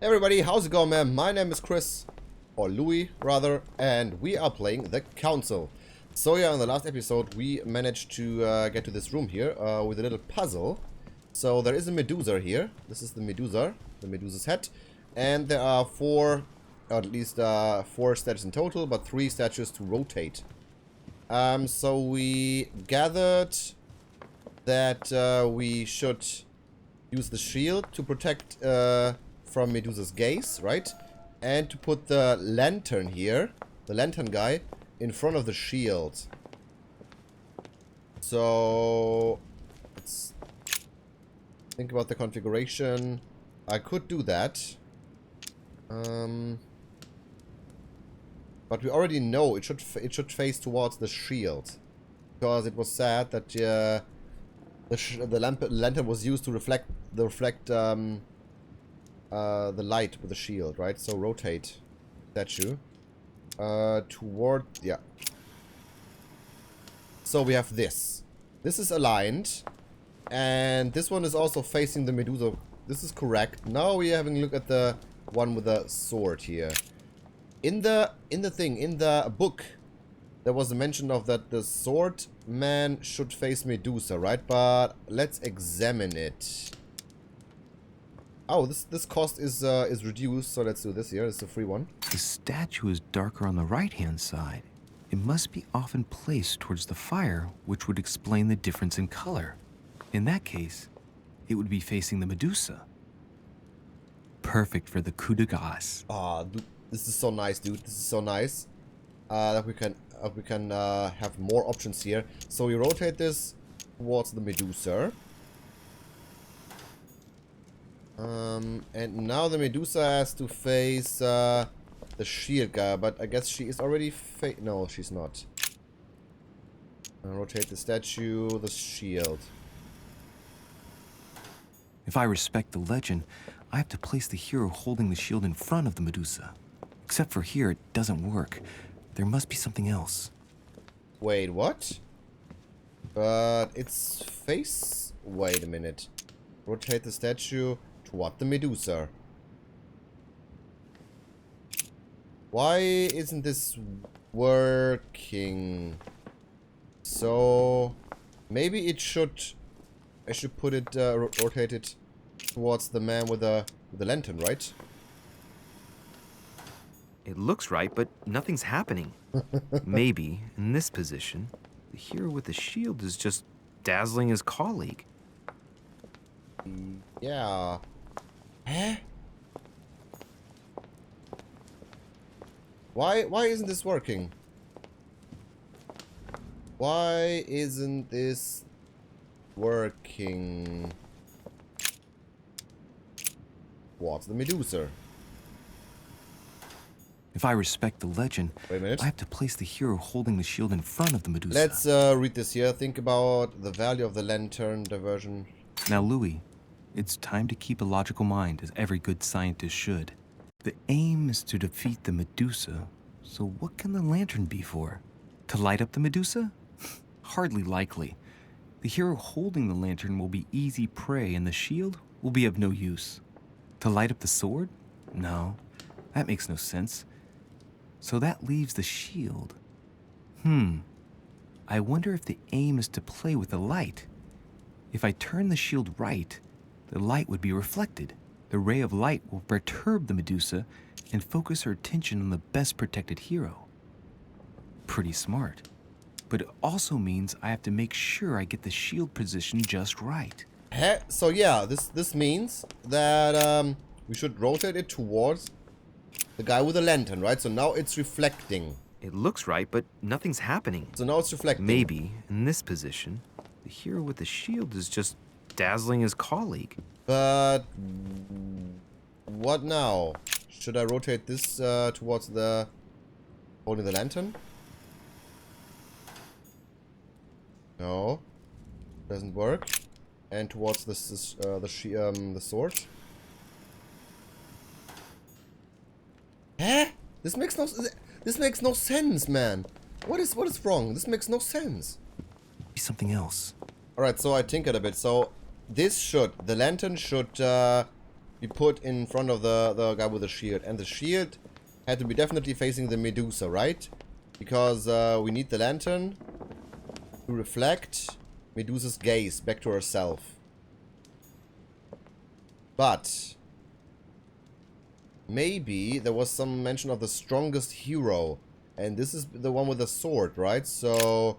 Hey everybody, how's it going, man? My name is Chris, or Louis rather, and we are playing the Council. So yeah, in the last episode we managed to get to this room here with a little puzzle. So there is a Medusa here. This is the Medusa's head, and there are four statues in total, but 3 statues to rotate. So we gathered that we should use the shield to protect from Medusa's gaze, right? And to put the lantern here, the lantern guy, in front of the shield. So let's think about the configuration. I could do that. But we already know it should face towards the shield, because it was said that the lantern was used to reflect the light with the shield, right? So rotate statue toward, yeah. So we have this. This is aligned, and this one is also facing the Medusa. This is correct. Now we're having a look at the one with the sword here. In the book, there was a mention of that the sword man should face Medusa, right? But let's examine it. Oh, this cost is reduced, so let's do this here. It's a free one. The statue is darker on the right-hand side. It must be often placed towards the fire, which would explain the difference in color. In that case, it would be facing the Medusa. Perfect for the coup de grace. Ah, dude, this is so nice, dude. This is so nice. That we can have more options here. So we rotate this towards the Medusa. And now the Medusa has to face the shield guy, but I guess she is already no, she's not. Rotate the statue, the shield. If I respect the legend, I have to place the hero holding the shield in front of the Medusa. Except for here, it doesn't work. There must be something else. Wait, what? But it's face... Wait a minute. Rotate the statue toward the Medusa. Why isn't this working? So maybe it should... I should put it, rotate it towards the man with the lantern, right? It looks right, but nothing's happening. Maybe, in this position, the hero with the shield is just dazzling his colleague. Yeah. Huh? Why isn't this working? Why isn't this working? What's the Medusa? If I respect the legend, Wait a minute. I have to place the hero holding the shield in front of the Medusa. Let's read this here. Think about the value of the lantern diversion. Now, Louis, it's time to keep a logical mind, as every good scientist should. The aim is to defeat the Medusa, so what can the lantern be for? To light up the Medusa? Hardly likely. The hero holding the lantern will be easy prey, and the shield will be of no use. To light up the sword? No, that makes no sense. So that leaves the shield. I wonder if the aim is to play with the light. If I turn the shield right, the light would be reflected. The ray of light will perturb the Medusa and focus her attention on the best protected hero. Pretty smart. But it also means I have to make sure I get the shield position just right. So yeah, this means that we should rotate it towards the guy with the lantern, right? So now it's reflecting. It looks right, but nothing's happening. So now it's reflecting. Maybe, in this position, the hero with the shield is just dazzling his colleague. But what now? Should I rotate this towards the holding the lantern? No, doesn't work. And towards the sword. Huh? This makes no sense, man. What is wrong? This makes no sense. Be something else. Alright, so I tinkered a bit. So this the lantern should be put in front of the guy with the shield. And the shield had to be definitely facing the Medusa, right? Because we need the lantern to reflect Medusa's gaze back to herself. But maybe there was some mention of the strongest hero. And this is the one with the sword, right? So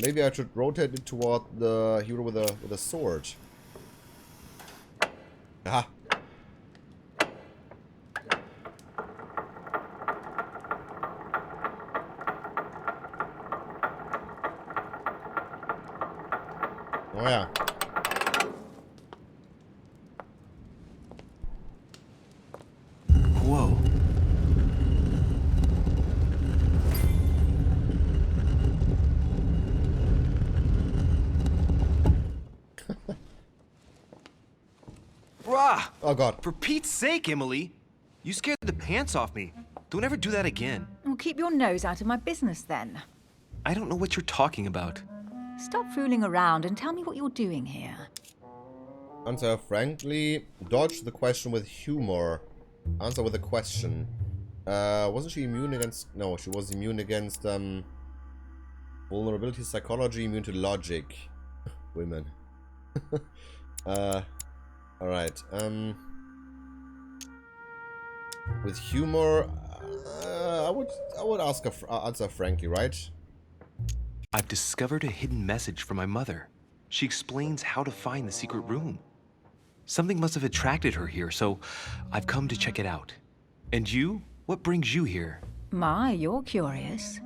maybe I should rotate it toward the hero with the sword. Aha. Oh yeah. Whoa. Rah! Oh god. For Pete's sake, Emily! You scared the pants off me. Don't ever do that again. Well, keep your nose out of my business then. I don't know what you're talking about. Stop fooling around and tell me what you're doing here. Answer frankly. Dodge the question with humor. Answer with a question. Wasn't she immune against... No, she was immune against vulnerability, psychology, immune to logic. Women. Alright. With humor, I would ask answer frankly, right? I've discovered a hidden message from my mother. She explains how to find the secret room. Something must have attracted her here, so I've come to check it out. And you? What brings you here? My, you're curious.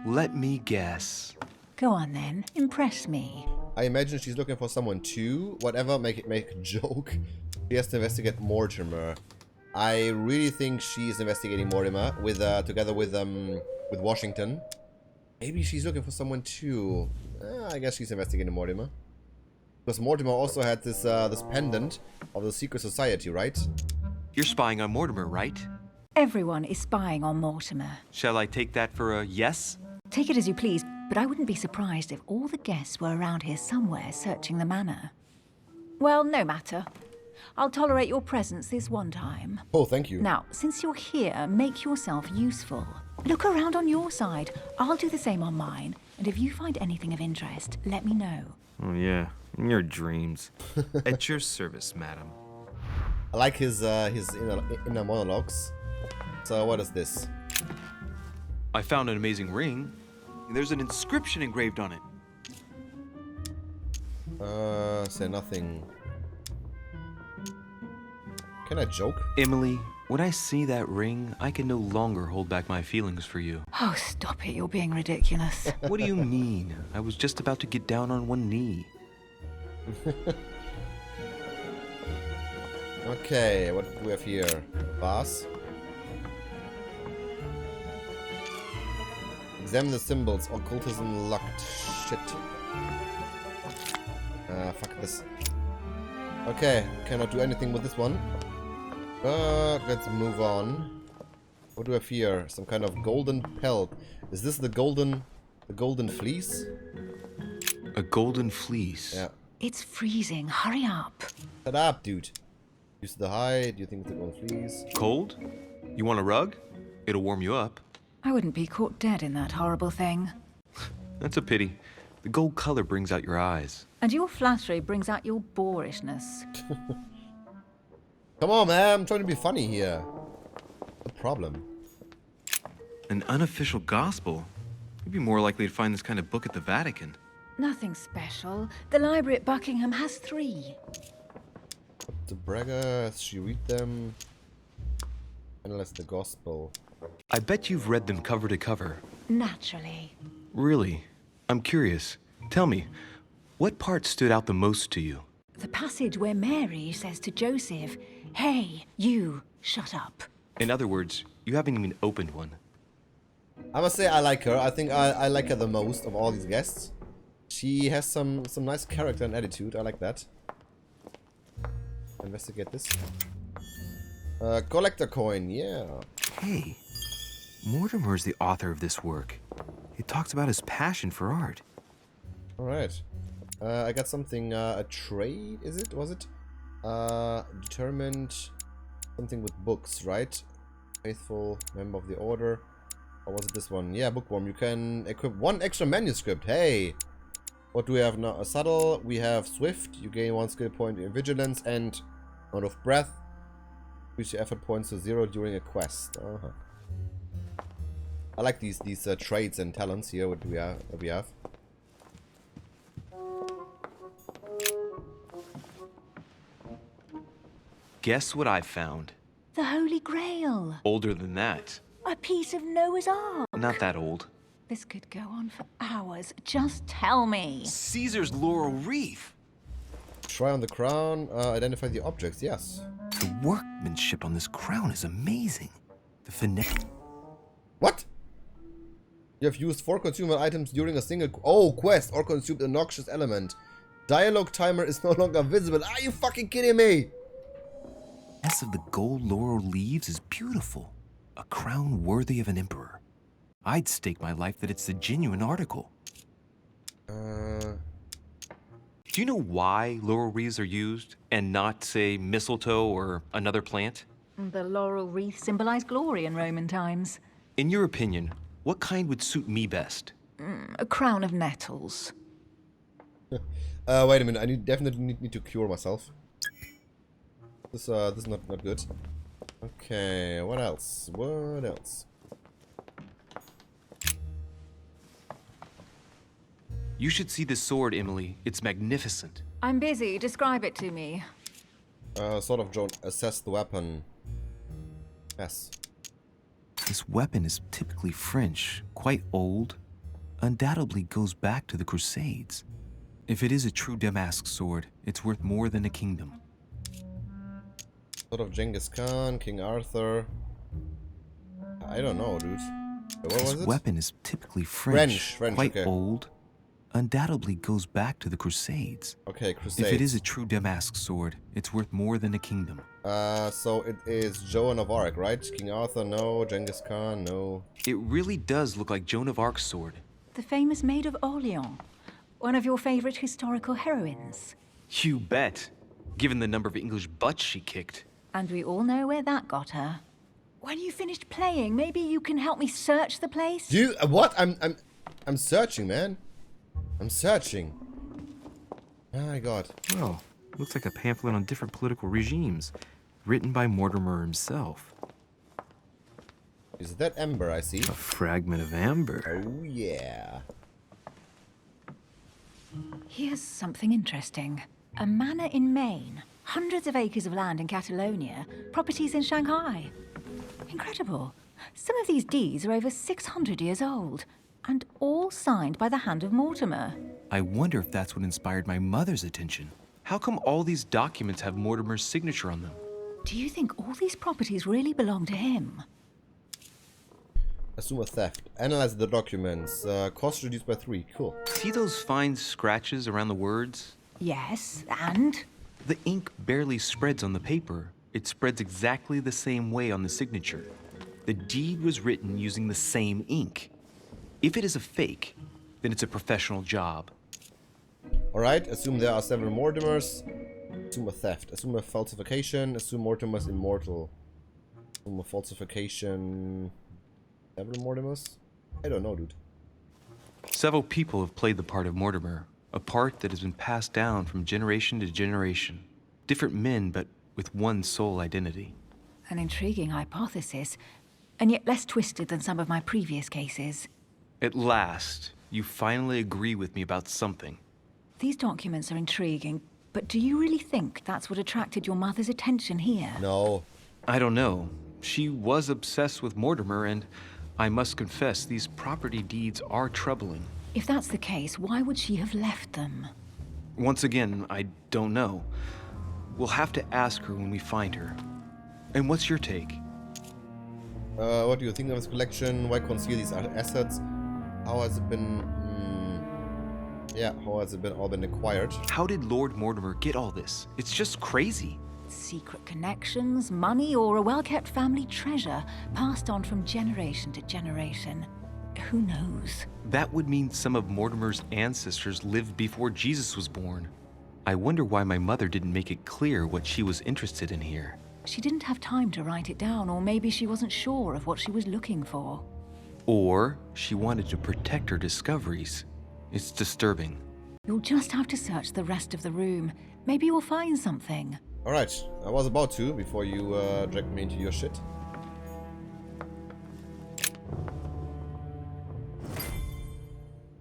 Let me guess. Go on then, impress me. I imagine she's looking for someone too. Whatever, make a joke. She has to investigate Mortimer. I really think she's investigating Mortimer with together with Washington. Maybe she's looking for someone too. I guess she's investigating Mortimer. Because Mortimer also had this this pendant of the secret society, right? You're spying on Mortimer, right? Everyone is spying on Mortimer. Shall I take that for a yes? Take it as you please, but I wouldn't be surprised if all the guests were around here somewhere searching the manor. Well, no matter. I'll tolerate your presence this one time. Oh, thank you. Now, since you're here, make yourself useful. Look around on your side. I'll do the same on mine. And if you find anything of interest, let me know. Oh yeah, in your dreams. At your service, madam. I like his inner monologues. So what is this? I found an amazing ring. There's an inscription engraved on it. Say nothing. Can I joke? Emily, when I see that ring, I can no longer hold back my feelings for you. Oh, stop it. You're being ridiculous. What do you mean? I was just about to get down on one knee. Okay, what do we have here? Boss? Examine the symbols. Occultism locked. Shit. Fuck this. Okay, cannot do anything with this one. But let's move on. What do I have here? Some kind of golden pelt. Is this the golden fleece? A golden fleece? Yeah. It's freezing. Hurry up. Shut up, dude. Use the hide. Do you think it's the golden fleece? Cold? You want a rug? It'll warm you up. I wouldn't be caught dead in that horrible thing. That's a pity. The gold color brings out your eyes. And your flattery brings out your boorishness. Come on, man. I'm trying to be funny here. What's the problem? An unofficial gospel? You'd be more likely to find this kind of book at the Vatican. Nothing special. The library at Buckingham has 3. The braggers, she read them. Analyze the gospel. I bet you've read them cover to cover. Naturally. Really? I'm curious. Tell me, what part stood out the most to you? The passage where Mary says to Joseph, "Hey, you, shut up." In other words, you haven't even opened one. I must say I like her. I think I like her the most of all these guests. She has some nice character and attitude. I like that. Investigate this. Collector coin, yeah. Hey, Mortimer's the author of this work. He talks about his passion for art. Alright. I got something, a trade, is it? Was it? Determined Something with books, right? Faithful member of the order. Or was it this one? Yeah, bookworm. You can equip 1 extra manuscript. Hey! What do we have now? A subtle. We have swift. You gain 1 skill point in vigilance and out of breath. Increase your effort points to 0 during a quest. I like these traits and talents here. What we have. Guess what I found? The Holy Grail. Older than that. A piece of Noah's Ark. Not that old. This could go on for hours. Just tell me. Caesar's laurel wreath. Try on the crown. Identify the objects. Yes. The workmanship on this crown is amazing. The finesse. What? You have used 4 consumable items during a single quest or consumed a noxious element. Dialogue timer is no longer visible. Are you fucking kidding me? Of the gold laurel leaves is beautiful. A crown worthy of an emperor. I'd stake my life that it's the genuine article. Do you know why laurel wreaths are used and not, say, mistletoe or another plant? The laurel wreath symbolized glory in Roman times. In your opinion, what kind would suit me best? A crown of nettles. Wait a minute. I definitely need to cure myself. This is not good. Okay, what else? What else? You should see this sword, Emily. It's magnificent. I'm busy. Describe it to me. Sort of don't assess the weapon. Yes. This weapon is typically French, quite old, undoubtedly goes back to the Crusades. If it is a true Damask sword, it's worth more than a kingdom. Sort of Genghis Khan, King Arthur. I don't know, dude. What was it? This weapon is typically French, quite okay. old, undoubtedly goes back to the Crusades. Okay, Crusades. If it is a true Damask sword, it's worth more than a kingdom. So it is Joan of Arc, right? King Arthur, no. Genghis Khan, no. It really does look like Joan of Arc's sword. The famous Maid of Orleans. One of your favorite historical heroines. You bet, given the number of English butts she kicked. And we all know where that got her. When you finished playing, maybe you can help me search the place? What? I'm searching, man. I'm searching. Oh my god. Well, looks like a pamphlet on different political regimes, written by Mortimer himself. Is that amber I see? A fragment of amber. Oh yeah. Here's something interesting. A manor in Maine, hundreds of acres of land in Catalonia, properties in Shanghai. Incredible. Some of these deeds are over 600 years old, and all signed by the hand of Mortimer. I wonder if that's what inspired my mother's attention. How come all these documents have Mortimer's signature on them? Do you think all these properties really belong to him? Assume a theft. Analyze the documents. Cost reduced by 3. Cool. See those fine scratches around the words? Yes, and? The ink barely spreads on the paper. It spreads exactly the same way on the signature. The deed was written using the same ink. If it is a fake, then it's a professional job. Alright, assume there are several Mortimers. Assume a theft. Assume a falsification. Assume Mortimer's immortal. Assume a falsification. Several Mortimers? I don't know, dude. Several people have played the part of Mortimer, a part that has been passed down from generation to generation. Different men, but with one sole identity. An intriguing hypothesis, and yet less twisted than some of my previous cases. At last, you finally agree with me about something. These documents are intriguing, but do you really think that's what attracted your mother's attention here? No. I don't know. She was obsessed with Mortimer, and I must confess, these property deeds are troubling. If that's the case, why would she have left them? Once again, I don't know. We'll have to ask her when we find her. And what's your take? What do you think of his collection? Why conceal these assets? How has it been... how has it all been acquired? How did Lord Mortimer get all this? It's just crazy. Secret connections, money, or a well-kept family treasure passed on from generation to generation. Who knows? That would mean some of Mortimer's ancestors lived before Jesus was born. I wonder why my mother didn't make it clear what she was interested in here. She didn't have time to write it down, or maybe she wasn't sure of what she was looking for. Or she wanted to protect her discoveries. It's disturbing. You'll just have to search the rest of the room. Maybe you'll find something. Alright, I was about to before you dragged me into your shit.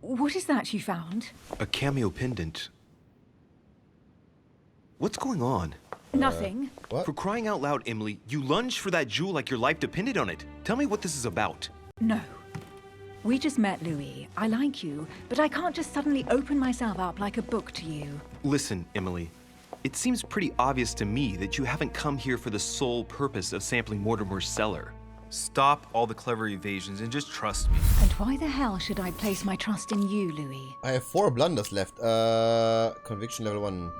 What is that you found? A cameo pendant. What's going on? Nothing. What? For crying out loud, Emily, you lunged for that jewel like your life depended on it. Tell me what this is about. No. We just met, Louis. I like you, but I can't just suddenly open myself up like a book to you. Listen, Emily. It seems pretty obvious to me that you haven't come here for the sole purpose of sampling Mortimer's cellar. Stop all the clever evasions and just trust me. And why the hell should I place my trust in you, Louis? I have 4 blunders left. Conviction level 1.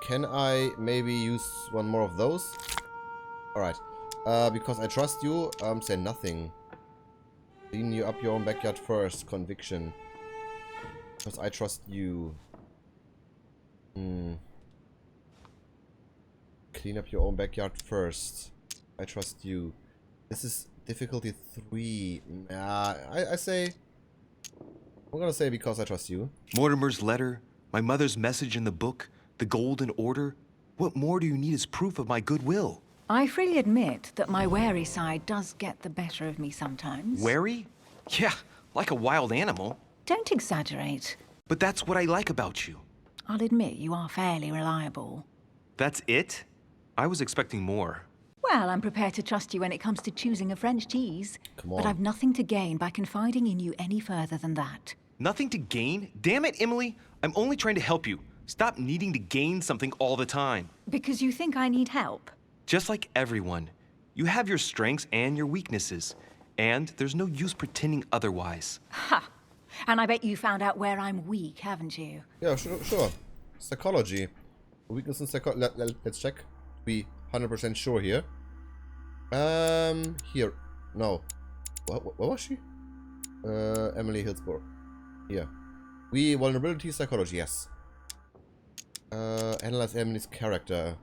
Can I maybe use one more of those? Alright. Because I trust you, say nothing. Clean you up your own backyard first. Conviction. Because I trust you. Clean up your own backyard first. I trust you. This is difficulty 3. Nah, I say... I'm gonna say because I trust you. Mortimer's letter, my mother's message in the book, the golden order. What more do you need as proof of my goodwill? I freely admit that my wary side does get the better of me sometimes. Wary? Yeah, like a wild animal. Don't exaggerate. But that's what I like about you. I'll admit you are fairly reliable. That's it? I was expecting more. Well, I'm prepared to trust you when it comes to choosing a French cheese. Come on. But I've nothing to gain by confiding in you any further than that. Nothing to gain? Damn it, Emily. I'm only trying to help you. Stop needing to gain something all the time. Because you think I need help? Just like everyone. You have your strengths and your weaknesses. And there's no use pretending otherwise. Ha! And I bet you found out where I'm weak, haven't you? Yeah, sure. Psychology. Weakness in psychology. Let's check. Be 100% sure here. Here. No. What was she? Emily Hillsborough. Here. Vulnerability psychology, yes. Analyze Emily's character.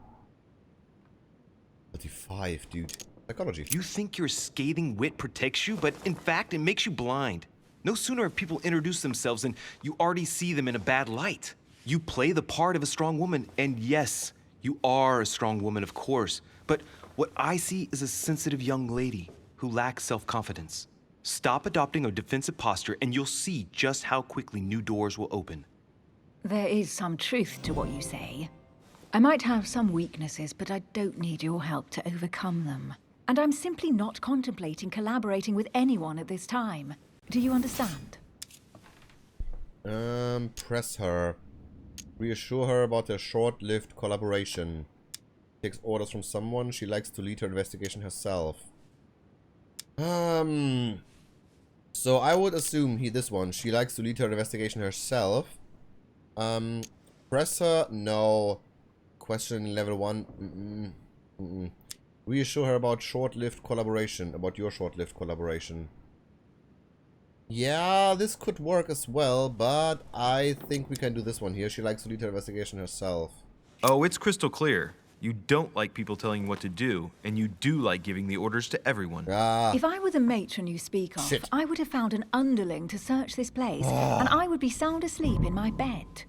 35, dude. Psychology. You think your scathing wit protects you, but in fact, it makes you blind. No sooner have people introduced themselves than you already see them in a bad light. You play the part of a strong woman, and yes, you are a strong woman, of course. But what I see is a sensitive young lady who lacks self-confidence. Stop adopting a defensive posture, and you'll see just how quickly new doors will open. There is some truth to what you say. I might have some weaknesses, but I don't need your help to overcome them. And I'm simply not contemplating collaborating with anyone at this time. Do you understand? Press her. Reassure her about their short-lived collaboration. Takes orders from someone. She likes to lead her investigation herself. So I would assume this one. She likes to lead her investigation herself. Press her? No. Question level 1. Reassure her about short-lived collaboration. About your short-lived collaboration. Yeah, this could work as well, but I think we can do this one here. She likes to lead her investigation herself. Oh, it's crystal clear. You don't like people telling you what to do, and you do like giving the orders to everyone. If I were the matron you speak of, Shit. I would have found an underling to search this place, and I would be sound asleep in my bed.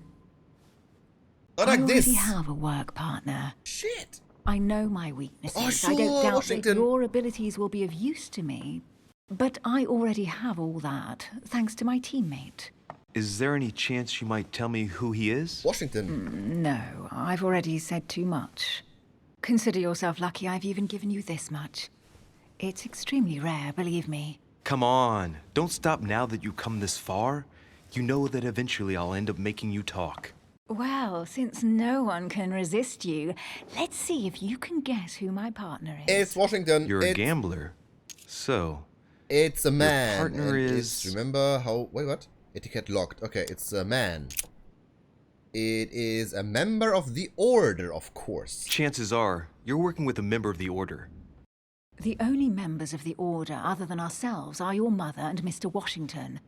Not I like already this. have a work partner. Shit. I know my weaknesses. Oh, I sure, don't doubt Washington. that your abilities will be of use to me. But I already have all that, thanks to my teammate. Is there any chance you might tell me who he is? Washington. No, I've already said too much. Consider yourself lucky I've even given you this much. It's extremely rare, believe me. Come on. Don't stop now that you've come this far. You know that eventually I'll end up making you talk. Well, since no one can resist you, let's see if you can guess who my partner is. It's Washington. You're a gambler. So, It's a man. partner and is- remember how... Wait, what? Etiquette locked. Okay, it's a man. It is a member of the Order, of course. chances are you're working with a member of the Order. The only members of the Order other than ourselves are your mother and Mr. Washington.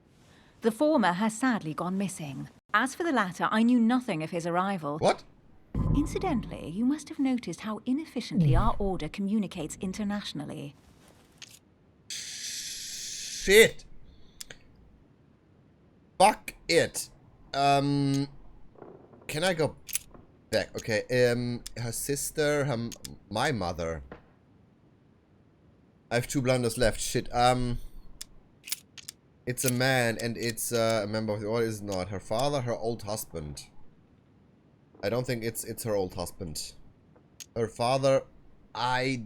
The former has sadly gone missing. As for the latter, I knew nothing of his arrival. What? Incidentally, you must have noticed how inefficiently our order communicates internationally. Shit. Fuck it. Can I go back? Okay. Her sister, my mother. I have 2 blunders left. Shit. It's a man, and it's a member of the order. Is not her father, her old husband. I don't think it's her old husband. Her father, I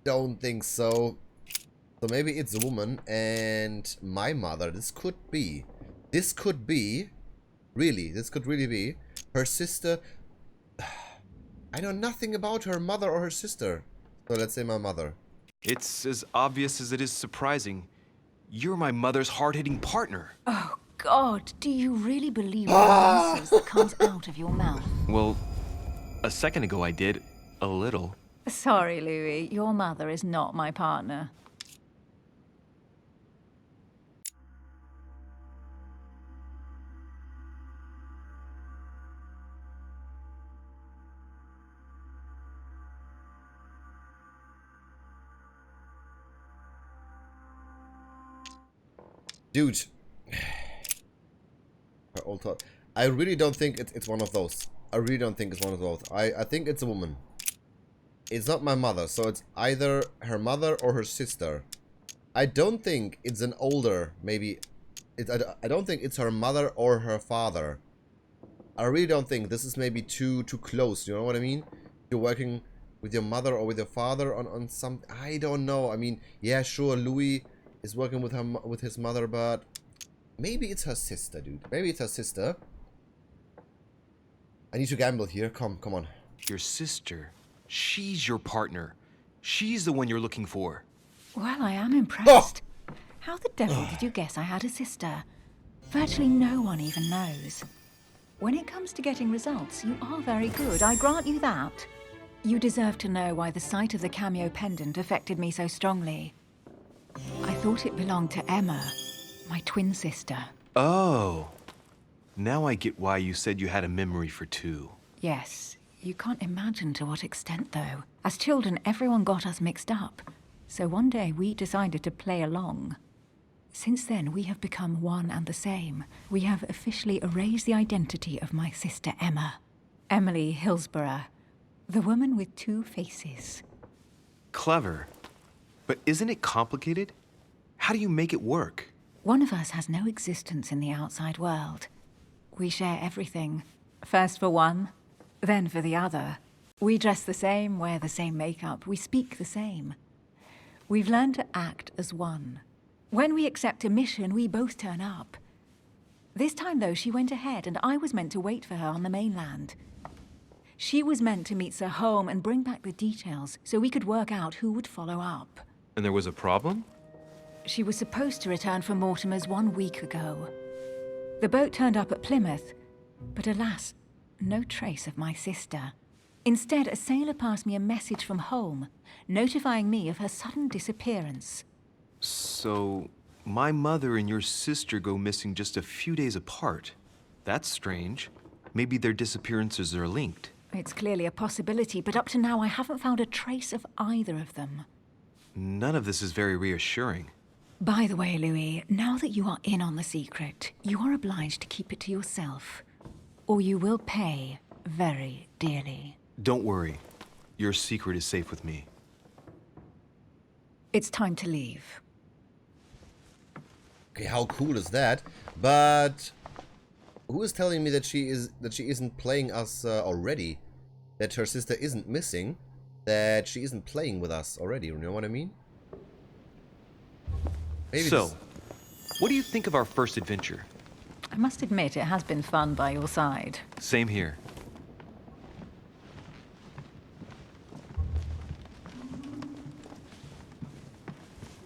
don't think so. So maybe it's a woman, and my mother. This could be. Really, this could really be her sister. I know nothing about her mother or her sister. So let's say my mother. It's as obvious as it is surprising. You're my mother's hard-hitting partner. Oh, God, do you really believe the nonsense that comes out of your mouth? Well, a second ago I did. A little. Sorry, Louis, your mother is not my partner. Dude. Her old thought. I really don't think it's one of those. I really don't think it's one of those. I think it's a woman. It's not my mother, so it's either her mother or her sister. I don't think it's an older, maybe. I don't think it's her mother or her father. I really don't think. This is maybe too close, you know what I mean? You're working with your mother or with your father on some... I don't know. I mean, yeah, sure, Louis is working with his mother, but maybe it's her sister, dude. Maybe it's her sister. I need to gamble here. Come on. Your sister. She's your partner. She's the one you're looking for. Well, I am impressed. How the devil did you guess I had a sister? Virtually no one even knows. When it comes to getting results, you are very good. I grant you that. You deserve to know why the sight of the cameo pendant affected me so strongly. I thought it belonged to Emma, my twin sister. Oh. Now I get why you said you had a memory for 2. Yes, you can't imagine to what extent, though. As children, everyone got us mixed up. So one day we decided to play along. Since then, we have become one and the same. We have officially erased the identity of my sister Emma. Emily Hillsborough, the woman with 2 faces. Clever. But isn't it complicated? How do you make it work? One of us has no existence in the outside world. We share everything. First for one, then for the other. We dress the same, wear the same makeup, we speak the same. We've learned to act as one. When we accept a mission, we both turn up. This time, though, she went ahead, and I was meant to wait for her on the mainland. She was meant to meet Sir Home and bring back the details so we could work out who would follow up. And there was a problem? She was supposed to return from Mortimer's 1 week ago. The boat turned up at Plymouth, but alas, no trace of my sister. Instead, a sailor passed me a message from home, notifying me of her sudden disappearance. So, my mother and your sister go missing just a few days apart. That's strange. Maybe their disappearances are linked. It's clearly a possibility, but up to now I haven't found a trace of either of them. None of this is very reassuring. By the way, Louis, now that you are in on the secret, you are obliged to keep it to yourself, or you will pay very dearly. Don't worry. Your secret is safe with me. It's time to leave. Okay, how cool is that? But who is telling me that she isn't playing us already? That her sister isn't missing? That she isn't playing with us already? You know what I mean? Maybe so, what do you think of our first adventure? I must admit, it has been fun by your side. Same here.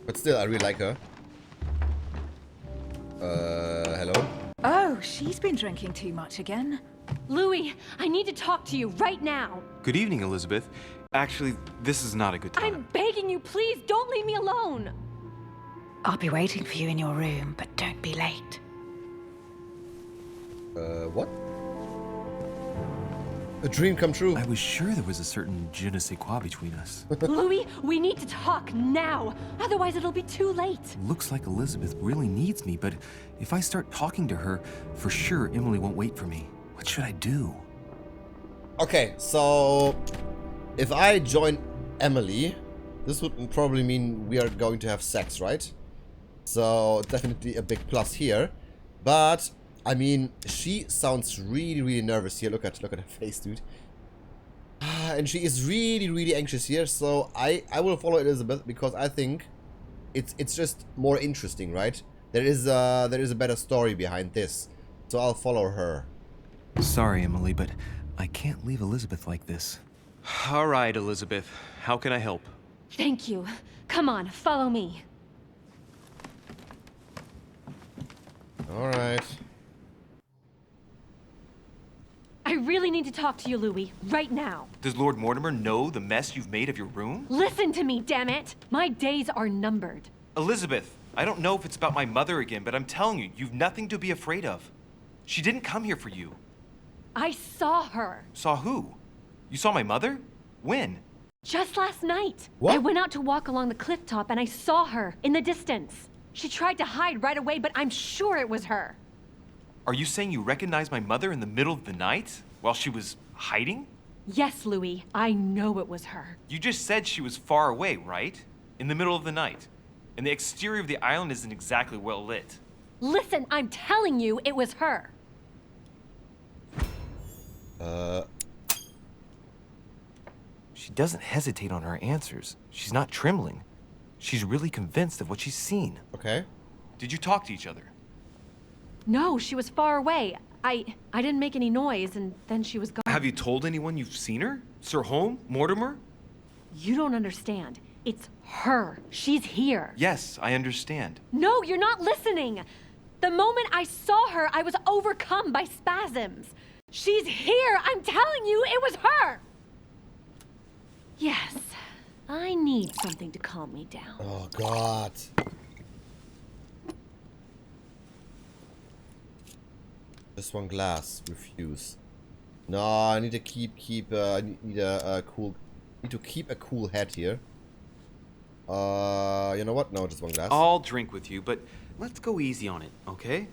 But still, I really like her. Hello? Oh, she's been drinking too much again. Louis, I need to talk to you right now. Good evening, Elizabeth. Actually, this is not a good time. I'm begging you, please don't leave me alone. I'll be waiting for you in your room, but don't be late. What? A dream come true. I was sure there was a certain je ne sais quoi between us. Louis, we need to talk now. Otherwise, it'll be too late. Looks like Elizabeth really needs me, but if I start talking to her, for sure Emily won't wait for me. What should I do? Okay, so if I join Emily, this would probably mean we are going to have sex, right? So definitely a big plus here. But I mean, she sounds really, really nervous here. Look at her face, dude. And she is really, really anxious here. So I will follow Elizabeth because I think it's just more interesting, right? There is a better story behind this. So I'll follow her. Sorry, Emily, but I can't leave Elizabeth like this. All right, Elizabeth. How can I help? Thank you. Come on, follow me. All right. I really need to talk to you, Louis, right now. Does Lord Mortimer know the mess you've made of your room? Listen to me, damn it! My days are numbered. Elizabeth, I don't know if it's about my mother again, but I'm telling you, you've nothing to be afraid of. She didn't come here for you. I saw her. Saw who? You saw my mother? When? Just last night. What? I went out to walk along the cliff top and I saw her in the distance. She tried to hide right away, but I'm sure it was her. Are you saying you recognized my mother in the middle of the night while she was hiding? Yes, Louis, I know it was her. You just said she was far away, right? In the middle of the night. And the exterior of the island isn't exactly well lit. Listen, I'm telling you it was her. She doesn't hesitate on her answers. She's not trembling. She's really convinced of what she's seen. Okay. Did you talk to each other? No, she was far away. I didn't make any noise and then she was gone. Have you told anyone you've seen her? Sir Holmes? Mortimer? You don't understand. It's her. She's here. Yes, I understand. No, you're not listening. The moment I saw her, I was overcome by spasms. She's here. I'm telling you, it was her. Yes, I need something to calm me down. Oh God. Just one glass. Refuse. No, I need to keep I need a cool. Need to keep a cool head here. You know what? No, just one glass. I'll drink with you, but let's go easy on it, okay?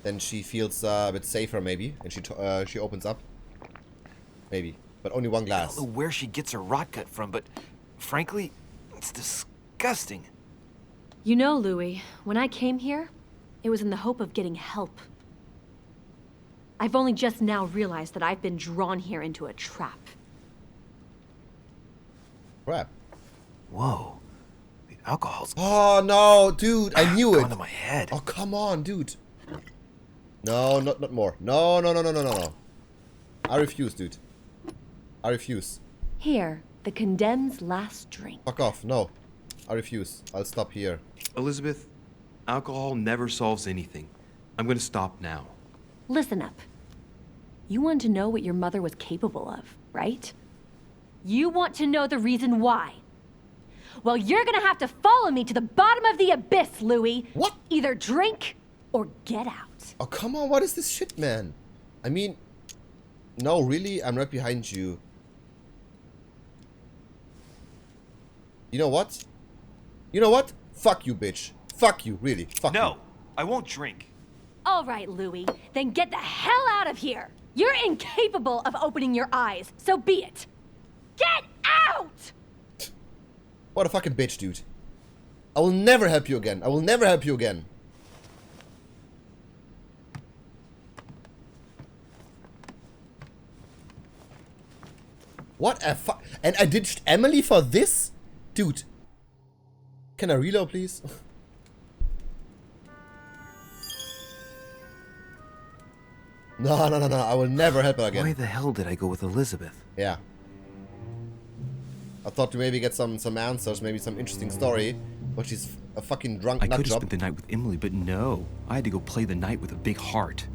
Then she feels a bit safer, maybe, and she opens up. Maybe, but only one I glass. don't know where she gets her rot gut from, but frankly, it's disgusting. You know, Louis, when I came here, it was in the hope of getting help. I've only just now realized that I've been drawn here into a trap. Crap. Whoa. The alcohol's Oh no, dude! I knew gone it. to my head. Oh come on, dude. No, not more. No. I refuse, dude. I refuse. Here, the condemned's last drink. Fuck off. No. I refuse. I'll stop here. Elizabeth, alcohol never solves anything. I'm gonna stop now. Listen up. You want to know what your mother was capable of, right? You want to know the reason why. Well, you're gonna have to follow me to the bottom of the abyss, Louis. What? Either drink or get out. Oh come on, what is this shit, man? I mean, no, really? I'm right behind you. You know what? You know what? Fuck you, bitch. Fuck you, really. Fuck you. No, I won't drink. All right, Louis, then get the hell out of here. You're incapable of opening your eyes, so be it. Get out! What a fucking bitch, dude. I will never help you again. I will never help you again. What a fuck. And I ditched Emily for this? Dude. Can I reload, please? No. I will never help her Why again. the hell did I go with Elizabeth? Yeah. I thought to maybe get some answers, maybe some interesting story. But she's a fucking drunk I nut could have job. spent the night with Emily, but no. I had to go play the night with a big heart.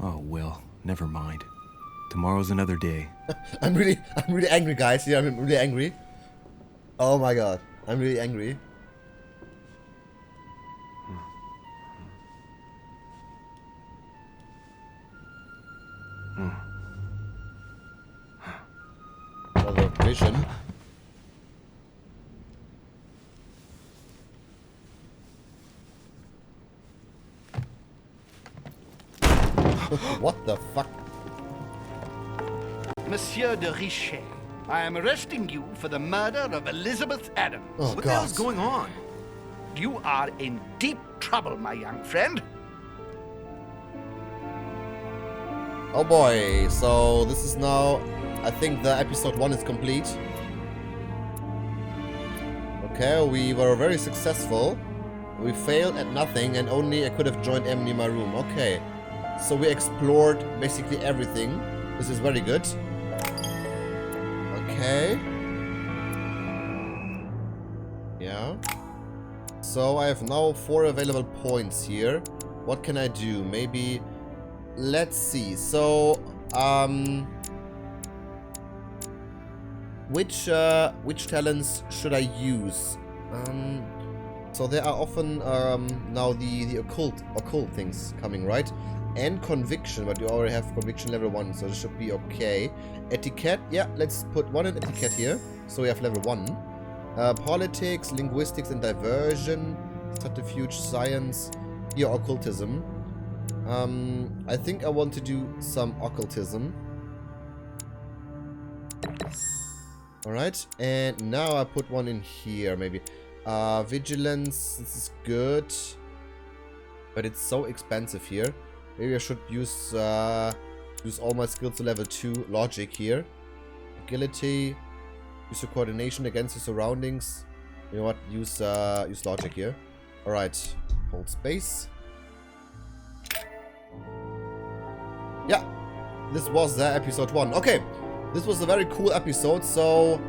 Oh, well, never mind. Tomorrow's another day. I'm really angry, guys. Yeah, I'm really angry. Oh my god. I'm really angry. your vision. What the fuck? Monsieur de Richet, I am arresting you for the murder of Elizabeth Adams. Oh, What the hell's going on? You are in deep trouble, my young friend. Oh boy, so this is now, I think the episode 1 is complete. Okay, we were very successful. We failed at nothing and only I could have joined Emily in my room. Okay, so we explored basically everything. This is very good. Okay. Yeah. So I have now 4 available points here. What can I do? Maybe... Let's see. So, which talents should I use? So there are often now the occult things coming, right? And conviction, but you already have conviction level 1, so this should be okay. Etiquette, yeah, let's put 1 in etiquette here, so we have level 1. Politics, linguistics, and diversion, subterfuge, science, here occultism. I think I want to do some occultism. Alright, and now I put 1 in here, maybe. Vigilance, this is good. But it's so expensive here. Maybe I should use all my skills to level 2. Logic here. Agility. Use your coordination against your surroundings. You know what? Use logic here. Alright. Hold space. Yeah, this was the episode 1. Okay, this was a very cool episode. So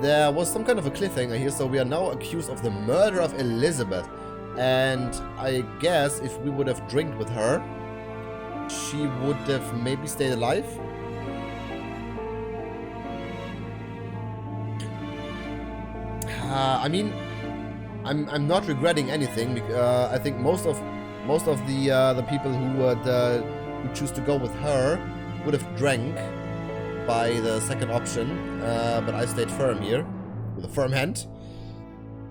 there was some kind of a cliffhanger here. So we are now accused of the murder of Elizabeth. And I guess if we would have drank with her, she would have maybe stayed alive. I mean, I'm not regretting anything. I think most of the people who choose to go with her would have drank by the second option, but I stayed firm here with a firm hand.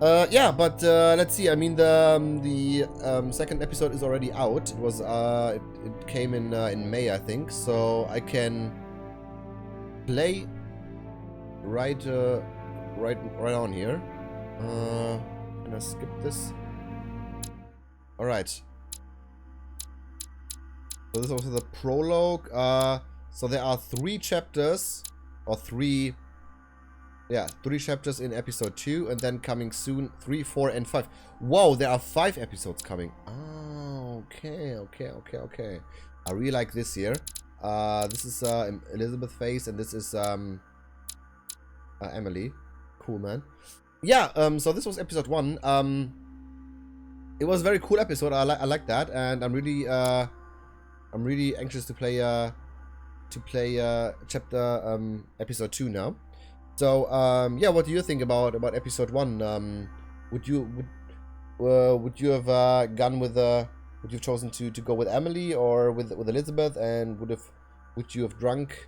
Yeah, but let's see. I mean, the second episode is already out. It was it came in May, I think. So I can play right on here. Can I skip this? All right. So this is also the prologue. So there are 3 chapters, or 3 chapters in episode 2, and then coming soon 3, 4, and 5. Whoa, there are 5 episodes coming. Oh, okay. I really like this here. This is Elizabeth face, and this is Emily. Cool, man. Yeah. So this was episode 1. It was a very cool episode. I like that, and I'm really anxious to play chapter episode 2 now. So yeah, what do you think about episode 1? Would you have gone with would you have chosen to go with Emily or with Elizabeth, and would you have drunk?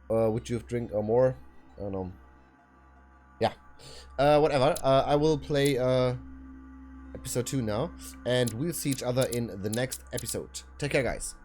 Would you have drink or more? I don't know. Yeah. Whatever. I will play episode 2 now, and we'll see each other in the next episode. Take care, guys.